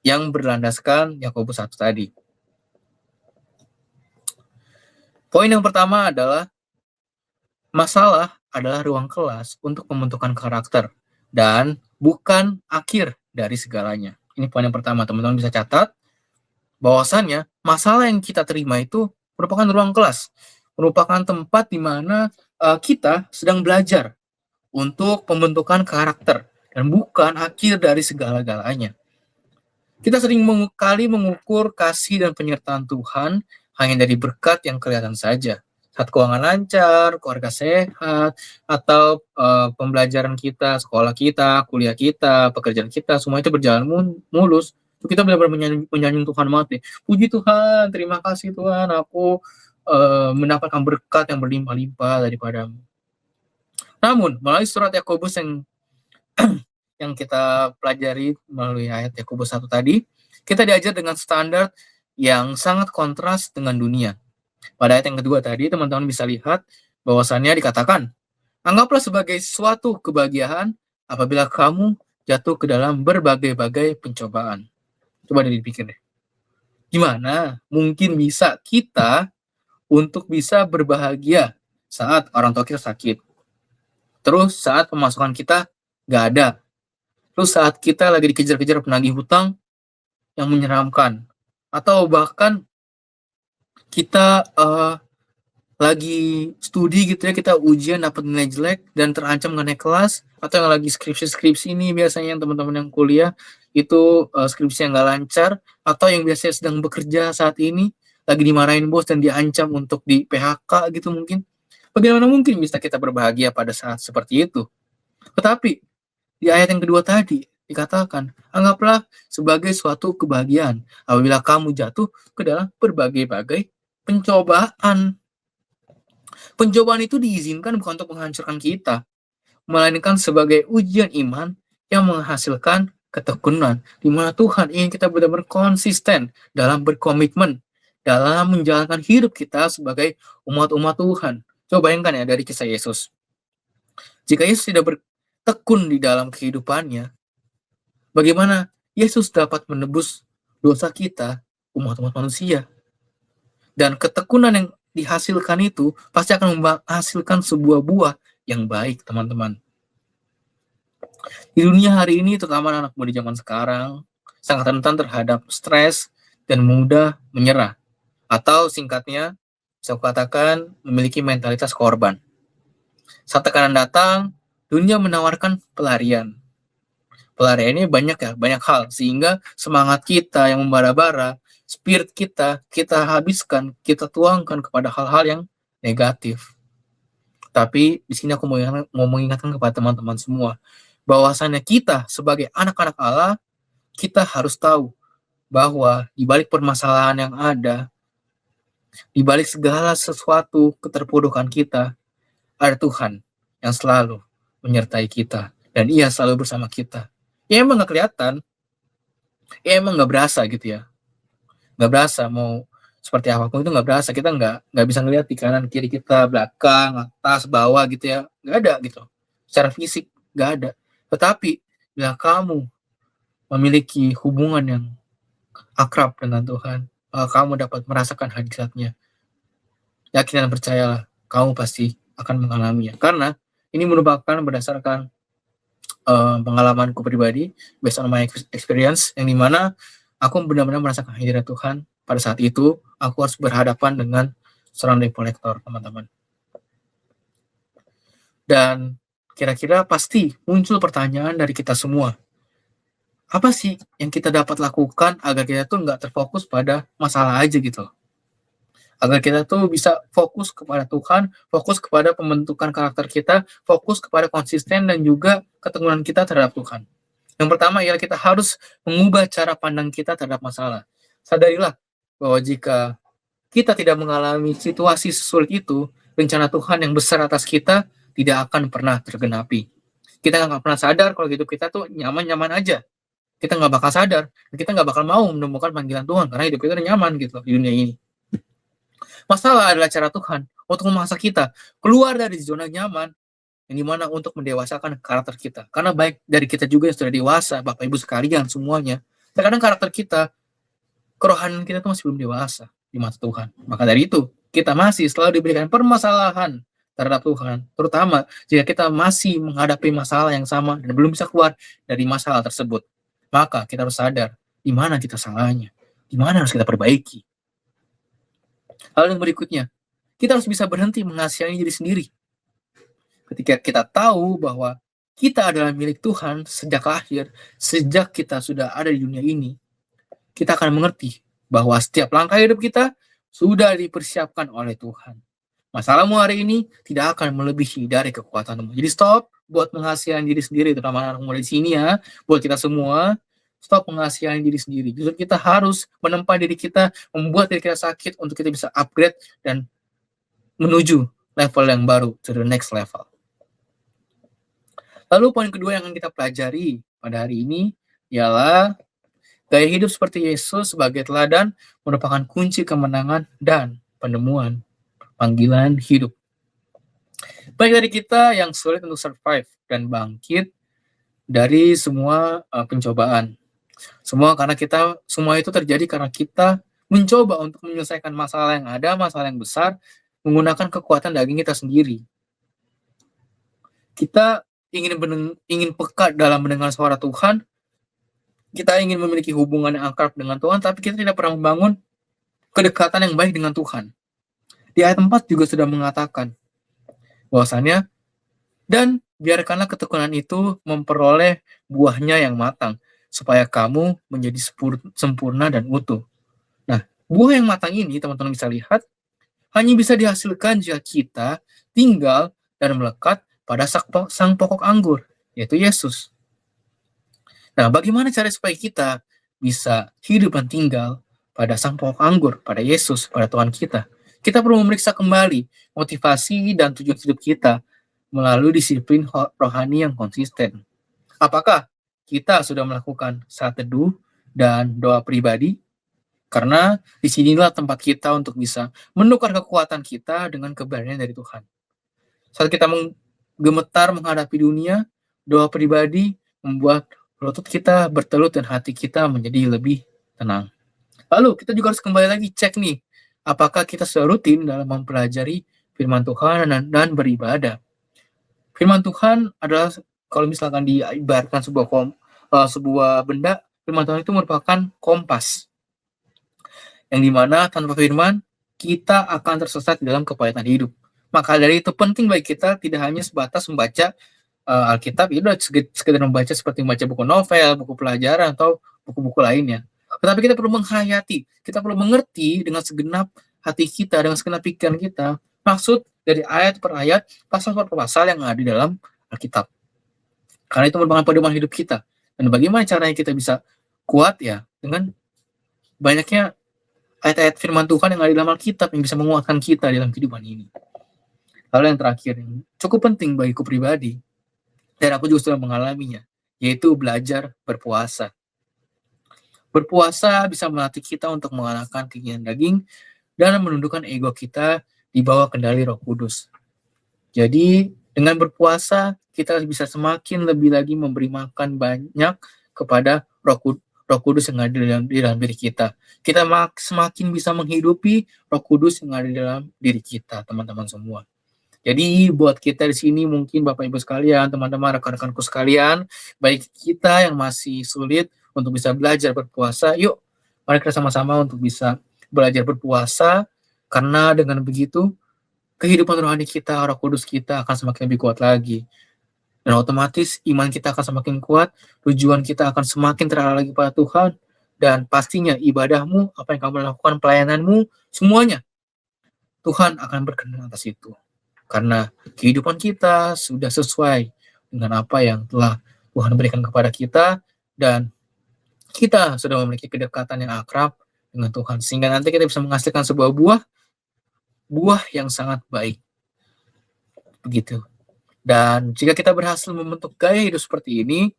yang berlandaskan Yakobus 1 tadi. Poin yang pertama adalah masalah adalah ruang kelas untuk pembentukan karakter dan bukan akhir dari segalanya. Ini poin yang pertama, teman-teman bisa catat bahwasannya masalah yang kita terima itu merupakan ruang kelas, merupakan tempat di mana kita sedang belajar untuk pembentukan karakter dan bukan akhir dari segala-galanya. Kita sering kali mengukur kasih dan penyertaan Tuhan hanya dari berkat yang kelihatan saja. Saat keuangan lancar, keluarga sehat, atau pembelajaran kita, sekolah kita, kuliah kita, pekerjaan kita, semua itu berjalan mulus. Kita benar-benar menyanjung Tuhan mati. Puji Tuhan, terima kasih Tuhan, aku mendapatkan berkat yang berlimpah-limpah daripadamu. Namun, melalui surat Yakobus yang kita pelajari melalui ayat Yakobus 1 tadi, kita diajar dengan standar yang sangat kontras dengan dunia. Pada ayat yang kedua tadi, teman-teman bisa lihat bahwasannya dikatakan, anggaplah sebagai suatu kebahagiaan apabila kamu jatuh ke dalam berbagai-bagai pencobaan. Coba dipikir deh. Gimana mungkin bisa kita untuk bisa berbahagia saat orang tua kita sakit? Terus saat pemasukan kita nggak ada. Terus saat kita lagi dikejar-kejar penagih hutang yang menyeramkan. Atau bahkan kita lagi studi gitu ya, kita ujian dapat nilai jelek dan terancam nggak naik kelas. Atau yang lagi skripsi ini biasanya yang teman-teman yang kuliah itu skripsi yang nggak lancar. Atau yang biasanya sedang bekerja saat ini lagi dimarahin bos dan diancam untuk di PHK gitu mungkin. Bagaimana mungkin bisa kita berbahagia pada saat seperti itu? Tetapi di ayat yang kedua tadi dikatakan, anggaplah sebagai suatu kebahagiaan apabila kamu jatuh ke dalam berbagai-bagai pencobaan. Pencobaan itu diizinkan bukan untuk menghancurkan kita, melainkan sebagai ujian iman yang menghasilkan ketekunan, di mana Tuhan ingin kita benar-benar konsisten dalam berkomitmen dalam menjalankan hidup kita sebagai umat-umat Tuhan. Coba bayangkan ya dari kisah Yesus. Jika Yesus tidak bertekun di dalam kehidupannya, bagaimana Yesus dapat menebus dosa kita, umat-umat manusia? Dan ketekunan yang dihasilkan itu pasti akan menghasilkan sebuah buah yang baik, teman-teman. Di dunia hari ini, terutama anak muda zaman sekarang, sangat rentan terhadap stres dan mudah menyerah. Atau singkatnya, bisa kukatakan memiliki mentalitas korban. Saat tekanan datang, dunia menawarkan pelarian. Pelarian ini banyak ya, banyak hal. Sehingga semangat kita yang membara-bara, spirit kita habiskan, kita tuangkan kepada hal-hal yang negatif. Tapi di sini aku mau mengingatkan kepada teman-teman semua, bahwasannya kita sebagai anak-anak Allah, kita harus tahu bahwa di balik permasalahan yang ada, di balik segala sesuatu keterpurukan kita, ada Tuhan yang selalu menyertai kita. Dan Ia selalu bersama kita. Ya emang gak kelihatan, ya emang gak berasa gitu ya. Gak berasa mau seperti apapun itu, gak berasa. Kita gak bisa ngeliat di kanan kiri kita, belakang, atas, bawah gitu ya. Gak ada gitu. Secara fisik gak ada. Tetapi bila kamu memiliki hubungan yang akrab dengan Tuhan, kamu dapat merasakan hadiratnya. Yakin dan percayalah, kamu pasti akan mengalaminya. Karena ini merupakan berdasarkan pengalamanku pribadi, based on my experience, yang dimana aku benar-benar merasakan hadirat Tuhan. Pada saat itu, aku harus berhadapan dengan seorang debt collector, teman-teman. Dan kira-kira pasti muncul pertanyaan dari kita semua. Apa sih yang kita dapat lakukan agar kita tuh nggak terfokus pada masalah aja gitu? Agar kita tuh bisa fokus kepada Tuhan, fokus kepada pembentukan karakter kita, fokus kepada konsisten dan juga ketekunan kita terhadap Tuhan. Yang pertama ialah kita harus mengubah cara pandang kita terhadap masalah. Sadarilah bahwa jika kita tidak mengalami situasi sesulit itu, rencana Tuhan yang besar atas kita tidak akan pernah tergenapi. Kita nggak pernah sadar kalau hidup kita tuh nyaman-nyaman aja. Kita nggak bakal sadar, kita nggak bakal mau menemukan panggilan Tuhan karena hidup kita udah nyaman gitu di dunia ini. Masalah adalah cara Tuhan untuk memaksa kita keluar dari zona nyaman, yang dimana untuk mendewasakan karakter kita. Karena baik dari kita juga yang sudah dewasa, Bapak Ibu sekalian semuanya, terkadang karakter kita, kerohanian kita tuh masih belum dewasa di mata Tuhan. Maka dari itu, kita masih selalu diberikan permasalahan terhadap Tuhan, terutama jika kita masih menghadapi masalah yang sama dan belum bisa keluar dari masalah tersebut. Maka kita harus sadar di mana kita salahnya, di mana harus kita perbaiki. Hal yang berikutnya, kita harus bisa berhenti mengasihani diri sendiri. Ketika kita tahu bahwa kita adalah milik Tuhan sejak lahir, sejak kita sudah ada di dunia ini, kita akan mengerti bahwa setiap langkah hidup kita sudah dipersiapkan oleh Tuhan. Masalahmu hari ini tidak akan melebihi dari kekuatanmu. Jadi stop buat mengasihani diri sendiri, terutama anak muda di sini ya, buat kita semua, stop mengasihani diri sendiri. Justru kita harus menempa diri kita, membuat diri kita sakit untuk kita bisa upgrade dan menuju level yang baru, to the next level. Lalu poin kedua yang akan kita pelajari pada hari ini ialah gaya hidup seperti Yesus sebagai teladan merupakan kunci kemenangan dan penemuan panggilan hidup. Baik dari kita yang sulit untuk survive dan bangkit dari semua pencobaan. Semua itu terjadi karena kita mencoba untuk menyelesaikan masalah yang ada, masalah yang besar, menggunakan kekuatan daging kita sendiri. Kita ingin peka dalam mendengar suara Tuhan, kita ingin memiliki hubungan yang akrab dengan Tuhan, tapi kita tidak pernah membangun kedekatan yang baik dengan Tuhan. Di ayat 4 juga sudah mengatakan bahwasannya, dan biarkanlah ketekunan itu memperoleh buahnya yang matang, supaya kamu menjadi sempurna dan utuh. Nah, buah yang matang ini, teman-teman bisa lihat, hanya bisa dihasilkan jika kita tinggal dan melekat pada sang pokok anggur, yaitu Yesus. Nah, bagaimana cara supaya kita bisa hidup dan tinggal pada sang pokok anggur, pada Yesus, pada Tuhan kita? Kita perlu memeriksa kembali motivasi dan tujuan hidup kita melalui disiplin rohani yang konsisten. Apakah kita sudah melakukan saat teduh dan doa pribadi? Karena disinilah tempat kita untuk bisa menukar kekuatan kita dengan keberanian dari Tuhan. Saat kita gemetar menghadapi dunia, doa pribadi membuat lutut kita bertelut dan hati kita menjadi lebih tenang. Lalu kita juga harus kembali lagi cek nih, apakah kita sudah rutin dalam mempelajari firman Tuhan dan beribadah. Firman Tuhan adalah, kalau misalkan diibaratkan sebuah benda, firman Tuhan itu merupakan kompas, yang dimana tanpa firman kita akan tersesat di dalam kepahitan hidup. Maka dari itu penting bagi kita tidak hanya sebatas membaca Alkitab, itu sekedar membaca seperti membaca buku novel, buku pelajaran, atau buku-buku lainnya. Tetapi kita perlu menghayati, kita perlu mengerti dengan segenap hati kita, dengan segenap pikiran kita, maksud dari ayat per ayat, pasal per pasal yang ada di dalam Alkitab. Karena itu merupakan pedoman hidup kita. Dan bagaimana caranya kita bisa kuat ya, dengan banyaknya ayat-ayat firman Tuhan yang ada di dalam Alkitab yang bisa menguatkan kita dalam kehidupan ini. Lalu yang terakhir, yang cukup penting bagiku pribadi, dan aku juga sudah mengalaminya, yaitu belajar berpuasa. Berpuasa bisa melatih kita untuk mengalahkan keinginan daging dan menundukkan ego kita di bawah kendali Roh Kudus. Jadi, dengan berpuasa, kita bisa semakin lebih lagi memberi makan banyak kepada Roh Kudus yang ada di dalam diri kita. Kita semakin bisa menghidupi Roh Kudus yang ada di dalam diri kita, teman-teman semua. Jadi buat kita di sini, mungkin Bapak Ibu sekalian, teman-teman, rekan-rekanku sekalian, baik kita yang masih sulit untuk bisa belajar berpuasa, yuk mari kita sama-sama untuk bisa belajar berpuasa, karena dengan begitu kehidupan rohani kita, Roh Kudus kita akan semakin lebih kuat lagi. Dan otomatis iman kita akan semakin kuat, tujuan kita akan semakin terarah lagi pada Tuhan, dan pastinya ibadahmu, apa yang kamu lakukan, pelayananmu, semuanya Tuhan akan berkenan atas itu. Karena kehidupan kita sudah sesuai dengan apa yang telah Tuhan berikan kepada kita, dan kita sudah memiliki kedekatan yang akrab dengan Tuhan, sehingga nanti kita bisa menghasilkan sebuah buah yang sangat baik. Begitu. Dan jika kita berhasil membentuk gaya hidup seperti ini,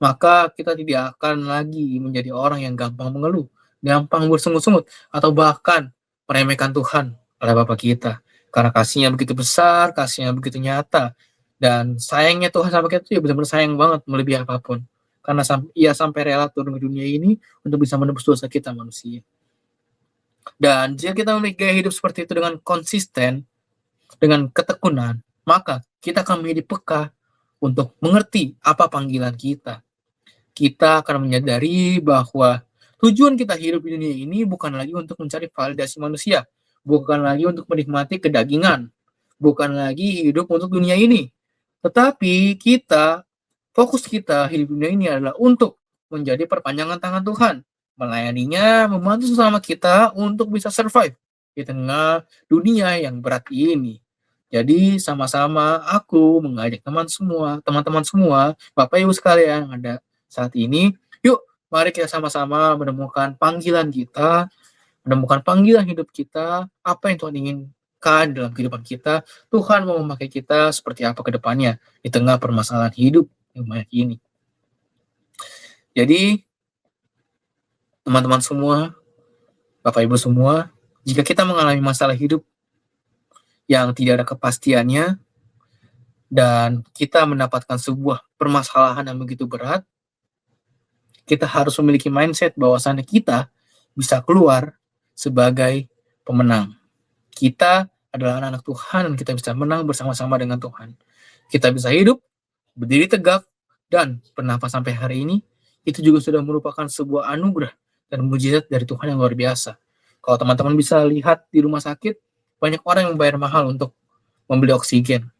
maka kita tidak akan lagi menjadi orang yang gampang mengeluh, gampang bersungut-sungut, atau bahkan meremehkan Tuhan oleh Bapa kita. Karena kasihnya begitu besar, kasihnya begitu nyata, dan sayangnya Tuhan sama kita itu ya benar-benar sayang banget, melebihi apapun. Karena ia sampai rela turun ke dunia ini untuk bisa menebus dosa kita manusia. Dan jika kita memiliki gaya hidup seperti itu dengan konsisten, dengan ketekunan, maka kita akan menjadi peka untuk mengerti apa panggilan kita. Kita akan menyadari bahwa tujuan kita hidup di dunia ini bukan lagi untuk mencari validasi manusia, bukan lagi untuk menikmati kedagingan, bukan lagi hidup untuk dunia ini. Tetapi fokus kita hidup di dunia ini adalah untuk menjadi perpanjangan tangan Tuhan, melayaninya, membantu sesama kita untuk bisa survive di tengah dunia yang berat ini. Jadi sama-sama aku mengajak teman-teman semua, Bapak Ibu sekalian yang ada saat ini, yuk mari kita sama-sama menemukan panggilan kita, menemukan panggilan hidup kita, apa yang Tuhan inginkan dalam kehidupan kita. Tuhan mau memakai kita seperti apa ke depannya di tengah permasalahan hidup yang banyak ini. Jadi teman-teman semua, Bapak Ibu semua, jika kita mengalami masalah hidup yang tidak ada kepastiannya, dan kita mendapatkan sebuah permasalahan yang begitu berat, kita harus memiliki mindset bahwasannya kita bisa keluar sebagai pemenang. Kita adalah anak-anak Tuhan dan kita bisa menang bersama-sama dengan Tuhan. Kita bisa hidup, berdiri tegak, dan bernafas sampai hari ini, itu juga sudah merupakan sebuah anugerah dan mujizat dari Tuhan yang luar biasa. Kalau teman-teman bisa lihat di rumah sakit, banyak orang yang membayar mahal untuk membeli oksigen.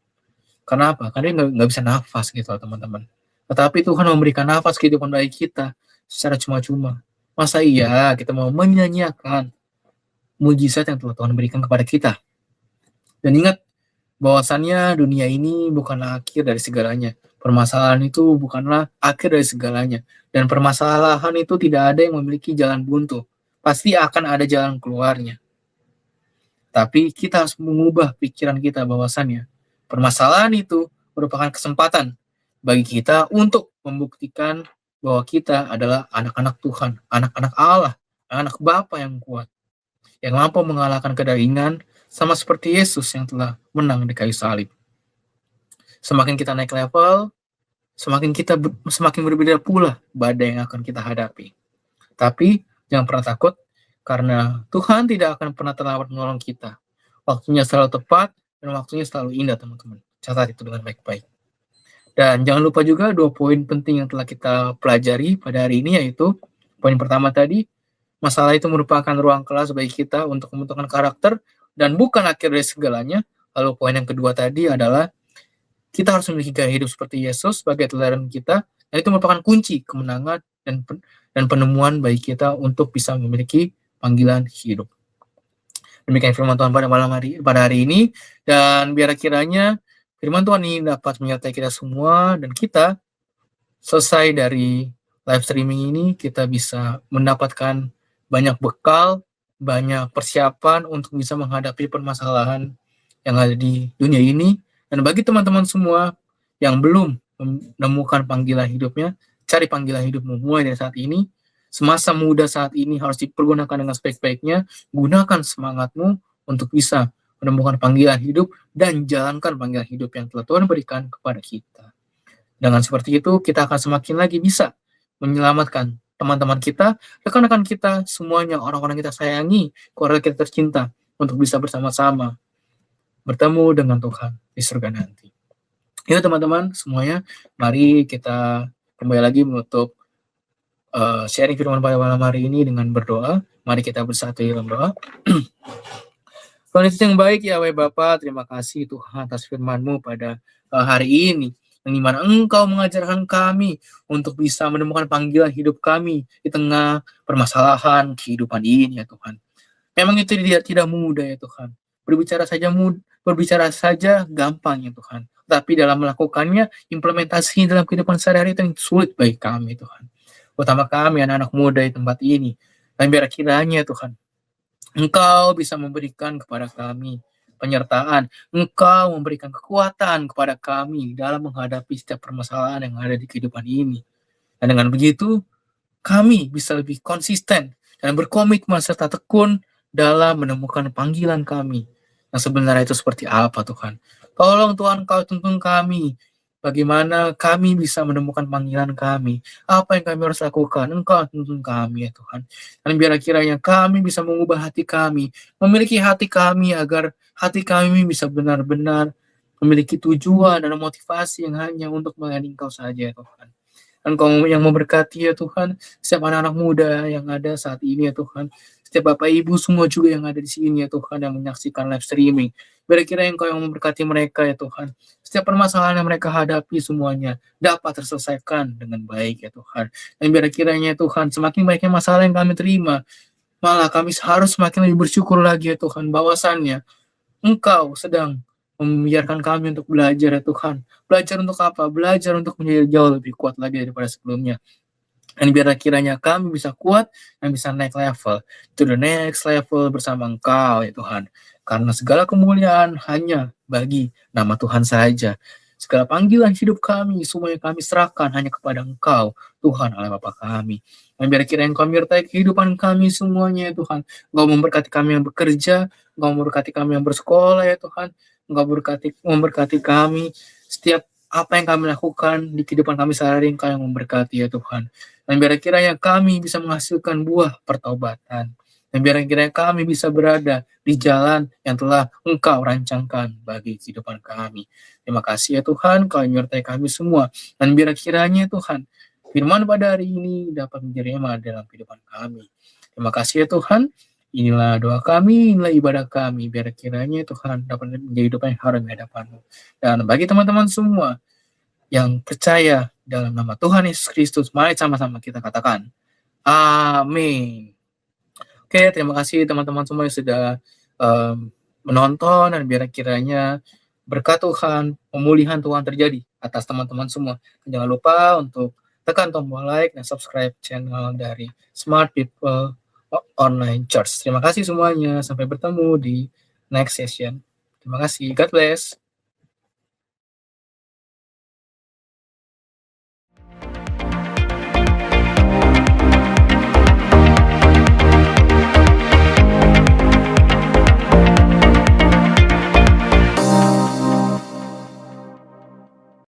Karena apa? Karena dia nggak bisa nafas gitu teman-teman. Tetapi Tuhan memberikan nafas kehidupan bagi kita secara cuma-cuma. Masa iya kita mau menyanyiakan mujizat yang telah Tuhan berikan kepada kita? Dan ingat bahwasannya dunia ini bukanlah akhir dari segalanya. Permasalahan itu bukanlah akhir dari segalanya. Dan permasalahan itu tidak ada yang memiliki jalan buntu. Pasti akan ada jalan keluarnya. Tapi kita harus mengubah pikiran kita bahwasannya permasalahan itu merupakan kesempatan bagi kita untuk membuktikan bahwa kita adalah anak-anak Tuhan, anak-anak Allah, anak Bapa yang kuat, yang mampu mengalahkan kedagingan, sama seperti Yesus yang telah menang di kayu salib. Semakin kita naik level, semakin berbeda pula badai yang akan kita hadapi. Tapi jangan pernah takut, karena Tuhan tidak akan pernah terlambat menolong kita. Waktunya selalu tepat dan waktunya selalu indah, teman-teman. Catat itu dengan baik-baik. Dan jangan lupa juga 2 poin penting yang telah kita pelajari pada hari ini, yaitu poin pertama tadi, masalah itu merupakan ruang kelas bagi kita untuk membentukkan karakter dan bukan akhir dari segalanya. Lalu poin yang kedua tadi adalah kita harus memiliki gaya hidup seperti Yesus sebagai teladan kita, dan itu merupakan kunci kemenangan dan penemuan bagi kita untuk bisa memiliki panggilan hidup. Demikian firman Tuhan pada hari ini, dan biar kiranya firman Tuhan ini dapat menyertai kita semua, dan kita selesai dari live streaming ini, kita bisa mendapatkan banyak bekal, banyak persiapan untuk bisa menghadapi permasalahan yang ada di dunia ini. Dan bagi teman-teman semua yang belum menemukan panggilan hidupnya, cari panggilan hidupmu mulai dari saat ini. Semasa muda saat ini harus dipergunakan dengan sebaik-baiknya. Gunakan semangatmu untuk bisa menemukan panggilan hidup dan jalankan panggilan hidup yang telah Tuhan berikan kepada kita. Dengan seperti itu, kita akan semakin lagi bisa menyelamatkan teman-teman kita, rekan-rekan kita, semuanya, orang-orang kita sayangi, keluarga kita tercinta, untuk bisa bersama-sama bertemu dengan Tuhan di surga nanti. Yuk teman-teman semuanya, mari kita kembali lagi menutup sharing firman pada malam hari ini dengan berdoa. Mari kita bersatu dalam doa. Tuhan Yesus yang baik, Yahweh Bapa, terima kasih Tuhan atas firman-Mu pada hari ini, yang dimana Engkau mengajarkan kami untuk bisa menemukan panggilan hidup kami di tengah permasalahan kehidupan ini, ya Tuhan. Memang itu tidak mudah, ya Tuhan. Berbicara saja gampang, ya Tuhan. Tapi dalam melakukannya, implementasi dalam kehidupan sehari-hari itu yang sulit bagi kami, Tuhan. Utama kami, anak-anak muda di tempat ini. Dan biar kiranya, Tuhan, Engkau bisa memberikan kepada kami penyertaan. Engkau memberikan kekuatan kepada kami dalam menghadapi setiap permasalahan yang ada di kehidupan ini. Dan dengan begitu, kami bisa lebih konsisten dan berkomitmen serta tekun dalam menemukan panggilan kami yang sebenarnya itu seperti apa, Tuhan. Tolong Tuhan, Kau tuntun kami bagaimana kami bisa menemukan panggilan kami, apa yang kami harus lakukan. Engkau tuntun kami, ya Tuhan. Dan biar kiranya kami bisa mengubah hati kami, memiliki hati kami agar hati kami bisa benar-benar memiliki tujuan dan motivasi yang hanya untuk melayani Engkau saja, ya Tuhan. Engkau yang memberkati, ya Tuhan, setiap anak-anak muda yang ada saat ini, ya Tuhan. Setiap Bapak Ibu semua juga yang ada di sini, ya Tuhan, yang menyaksikan live streaming. Biar kiranya Engkau yang memberkati mereka, ya Tuhan. Setiap permasalahan yang mereka hadapi semuanya dapat terselesaikan dengan baik, ya Tuhan. Dan biar kiranya, Tuhan, semakin banyaknya masalah yang kami terima, malah kami harus semakin lebih bersyukur lagi, ya Tuhan, bahwasannya Engkau sedang membiarkan kami untuk belajar, ya Tuhan. Belajar untuk apa? Belajar untuk menjadi jauh lebih kuat lagi daripada sebelumnya. Dan biar kiranya kami bisa kuat dan bisa naik level to the next level bersama Engkau, ya Tuhan. Karena segala kemuliaan hanya bagi nama Tuhan saja. Segala panggilan hidup kami, semuanya kami serahkan hanya kepada Engkau, Tuhan Allah Bapa kami. Dan biar kiranya Engkau menyertai kehidupan kami semuanya, ya Tuhan. Engkau memberkati kami yang bekerja, Engkau memberkati kami yang bersekolah, ya Tuhan. Engkau memberkati kami setiap apa yang kami lakukan di kehidupan kami sehari-hari. Engkau yang memberkati, ya Tuhan. Dan biar kiranya kami bisa menghasilkan buah pertobatan. Dan biar kiranya kami bisa berada di jalan yang telah Engkau rancangkan bagi kehidupan kami. Terima kasih, ya Tuhan, Kau menyertai kami semua. Dan biar kiranya, Tuhan, firman pada hari ini dapat menjadi rema dalam kehidupan kami. Terima kasih, ya Tuhan. Inilah doa kami, inilah ibadah kami. Biar kiranya, Tuhan, dapat menjadi hidup yang harum di hadapan-Mu. Dan bagi teman-teman semua yang percaya dalam nama Tuhan Yesus Kristus, mari sama-sama kita katakan, amin. Oke, terima kasih teman-teman semua yang sudah menonton, dan biar kiranya berkat Tuhan, pemulihan Tuhan terjadi atas teman-teman semua. Dan jangan lupa untuk tekan tombol like dan subscribe channel dari Smart People Online Church. Terima kasih semuanya, sampai bertemu di next session. Terima kasih, God bless.